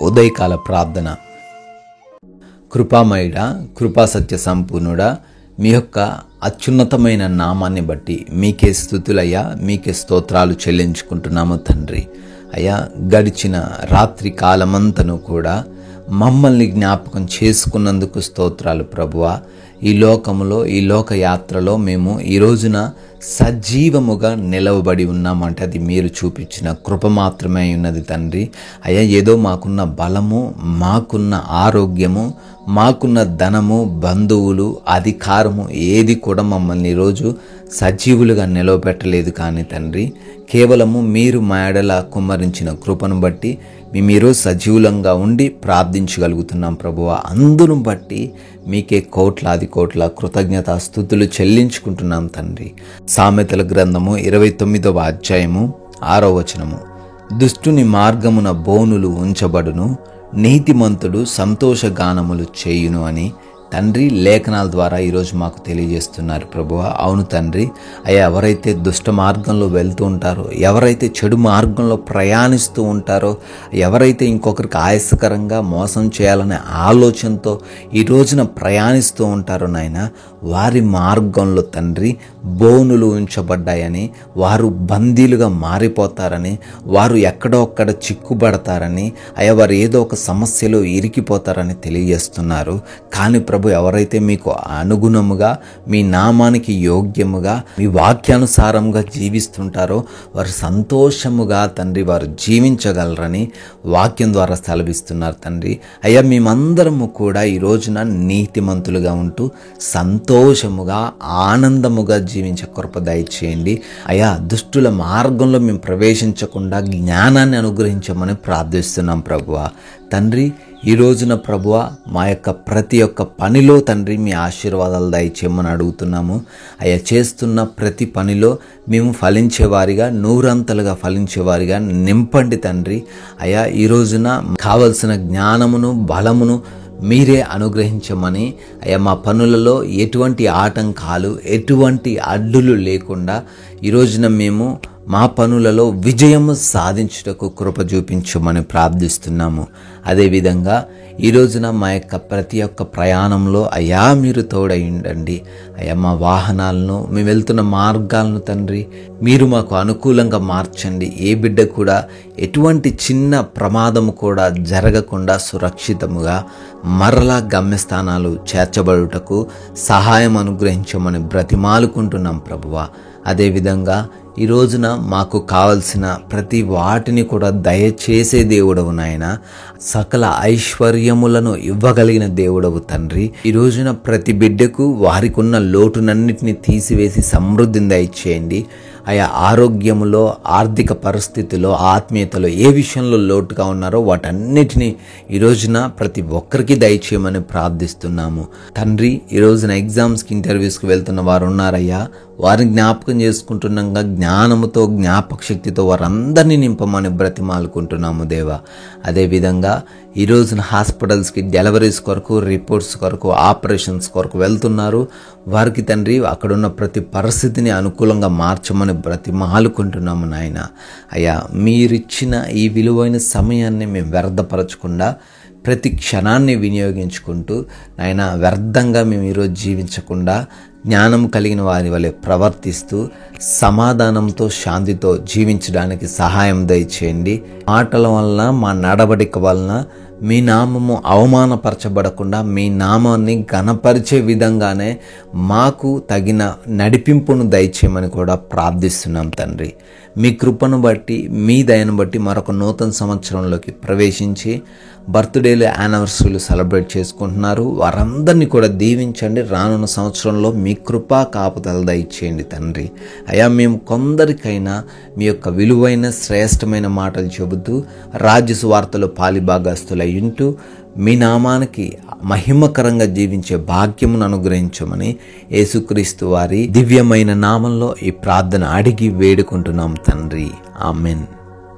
ఉదయకాల ప్రార్థన. కృపామయుడా, కృపా సత్య సంపూర్ణుడా, మీ యొక్క అత్యున్నతమైన నామాన్ని బట్టి మీకే స్తుతులయ్యా, మీకే స్తోత్రాలు చెల్లించుకుంటున్నాము తండ్రి. అయ్యా, గడిచిన రాత్రి కాలమంతను కూడా మమ్మల్ని జ్ఞాపకం చేసుకున్నందుకు స్తోత్రాలు ప్రభువా. ఈ లోకములో, ఈ లోక యాత్రలో మేము ఈ రోజున సజీవముగా నిలవబడి ఉన్నామంటే అది మీరు చూపించిన కృప మాత్రమే ఉన్నది తండ్రి. అయ్యా, ఏదో మాకున్న బలము, మాకున్న ఆరోగ్యము, మాకున్న ధనము, బంధువులు, అధికారము ఏది కూడా మమ్మల్ని ఈరోజు సజీవులుగా నిలవబెట్టలేదు. కానీ తండ్రి, కేవలము మీరు మా ఎడల కుమ్మరించిన కృపను బట్టి మేము ఈరోజు సజీవులంగా ఉండి ప్రార్థించగలుగుతున్నాం ప్రభువా. అందును బట్టి మీకే కోట్లాది కోట్ల కృతజ్ఞతా స్తుతులు చెల్లించుకుంటున్నాం తండ్రి. సామెతల గ్రంథము 29వ అధ్యాయము 6వ వచనము. దుష్టుని మార్గమున బోనులు ఉంచబడును, నీతిమంతుడు సంతోషగానములు చేయును అని తండ్రి లేఖనాల ద్వారా ఈరోజు మాకు తెలియజేస్తున్నారు ప్రభువా. అవును తండ్రి, అయ్యా, ఎవరైతే దుష్ట మార్గంలో వెళ్తూ ఉంటారో, ఎవరైతే చెడు మార్గంలో ప్రయాణిస్తూ ఉంటారో, ఎవరైతే ఇంకొకరికి ఆయాసకరంగా మోసం చేయాలనే ఆలోచనతో ఈ రోజున ప్రయాణిస్తూ ఉంటారో నాయన, వారి మార్గంలో తండ్రి బోనులు ఉంచబడ్డాయని, వారు బందీలుగా మారిపోతారని, వారు ఎక్కడో ఒక్కడ చిక్కుబడతారని, అయ్యా, వారు ఏదో ఒక సమస్యలో ఇరికిపోతారని తెలియజేస్తున్నారు. కానీ ప్రభు, ఎవరైతే మీకు అనుగుణముగా, మీ నామానికి యోగ్యముగా, మీ వాక్యానుసారంగా జీవిస్తుంటారో వారు సంతోషముగా తండ్రి వారు జీవించగలరని వాక్యం ద్వారా సెలవిస్తున్నారు తండ్రి. అయ్యా, మేమందరము కూడా ఈ రోజున నీతిమంతులుగా ఉంటూ సంతోషముగా, ఆనందముగా జీవించే కృప దయచేయండి. అయ్యా, దుష్టుల మార్గంలో మేము ప్రవేశించకుండా జ్ఞానాన్ని అనుగ్రహించమని ప్రార్థిస్తున్నాం ప్రభువా. తండ్రి, ఈ రోజున ప్రభువా, మా యొక్క ప్రతి ఒక్క పనిలో తండ్రి మీ ఆశీర్వాదాలు దయచేయమని అడుగుతున్నాము. అయ్యా, చేస్తున్న ప్రతి పనిలో మేము ఫలించేవారిగా, నూరంతలుగా ఫలించేవారిగా నింపండి తండ్రి. అయ్యా, ఈ రోజున కావలసిన జ్ఞానమును, బలమును మీరే అనుగ్రహించమని, అయ్యా, మా పనులలో ఎటువంటి ఆటంకాలు, ఎటువంటి అడ్డులు లేకుండా ఈ రోజున మేము మా పనులలో విజయము సాధించుటకు కృప చూపించమని ప్రార్థిస్తున్నాము. అదేవిధంగా ఈ రోజున మా యొక్క ప్రతి ఒక్క ప్రయాణంలో అయ్యా మీరు తోడై ఉండండి. అయ్యా, మా వాహనాలను, మేము వెళ్తున్న మార్గాలను తండ్రి మీరు మాకు అనుకూలంగా మార్చండి. ఏ బిడ్డ కూడా ఎటువంటి చిన్న ప్రమాదము కూడా జరగకుండా సురక్షితముగా మరలా గమ్యస్థానాలు చేర్చబడుటకు సహాయం అనుగ్రహించమని బ్రతిమాలుకుంటున్నాం ప్రభువా. అదేవిధంగా ఈ రోజున మాకు కావలసిన ప్రతి వాటిని కూడా దయచేసే దేవుడవు నాయన, సకల ఐశ్వర్యములను ఇవ్వగలిగిన దేవుడవు తండ్రి. ఈ రోజున ప్రతి బిడ్డకు వారికి ఉన్న లోటునన్నిటిని తీసివేసి సమృద్ధిని దయచేయండి. ఆయా ఆరోగ్యములో, ఆర్థిక పరిస్థితిలో, ఆత్మీయతలో ఏ విషయంలో లోటుగా ఉన్నారో వాటన్నిటినీ ఈ రోజున ప్రతి ఒక్కరికి దయచేయమని ప్రార్థిస్తున్నాము తండ్రి. ఈ రోజున ఎగ్జామ్స్కి, ఇంటర్వ్యూస్కి వెళ్తున్న వారు ఉన్నారయ్యా, వారిని జ్ఞాపకం చేసుకుంటున్నాగా జ్ఞానముతో, జ్ఞాపక శక్తితో వారందరినీ నింపమని బ్రతిమాలుకుంటున్నాము దేవా. అదేవిధంగా ఈ రోజున హాస్పిటల్స్కి డెలివరీస్ కొరకు, రిపోర్ట్స్ కొరకు, ఆపరేషన్స్ కొరకు వెళ్తున్నారు. వారికి తండ్రి అక్కడున్న ప్రతి పరిస్థితిని అనుకూలంగా మార్చమని బ్రతిమాలుకుంటున్నాము నాయన. అయ్యా, మీరిచ్చిన ఈ విలువైన సమయాన్ని మేము వ్యర్థపరచకుండా ప్రతి క్షణాన్ని వినియోగించుకుంటూ నాయన, వ్యర్థంగా మేము ఈరోజు జీవించకుండా జ్ఞానం కలిగిన వారి వలె ప్రవర్తిస్తూ సమాధానంతో, శాంతితో జీవించడానికి సహాయం దయచేయండి. మాటల వలన, మా నడవడిక వలన మీ నామము అవమానపరచబడకుండా మీ నామాన్ని ఘనపరిచే విధంగానే మాకు తగిన నడిపింపును దయచేయమని కూడా ప్రార్థిస్తున్నాం తండ్రి. మీ కృపను బట్టి, మీ దయను బట్టి మరొక నూతన సంవత్సరంలోకి ప్రవేశించి బర్త్డేలు, యానివర్సరీలు సెలబ్రేట్ చేసుకుంటున్నారు. వారందరినీ కూడా దీవించండి. రానున్న సంవత్సరంలో మీ కృపా కాపుదల దయచేయండి తండ్రి. అయ్యా, మేము కొందరికైనా మీ యొక్క విలువైన శ్రేష్టమైన మాటలు చెబుతూ రాజ్య సువార్తలో పాలిభాగస్తులై ఉంటూ మీ నామానికి మహిమకరంగా జీవించే భాగ్యమును అనుగ్రహించమని యేసుక్రీస్తు వారి దివ్యమైన నామంలో ఈ ప్రార్థన అడిగి వేడుకుంటున్నాం తండ్రి. ఆమెన్.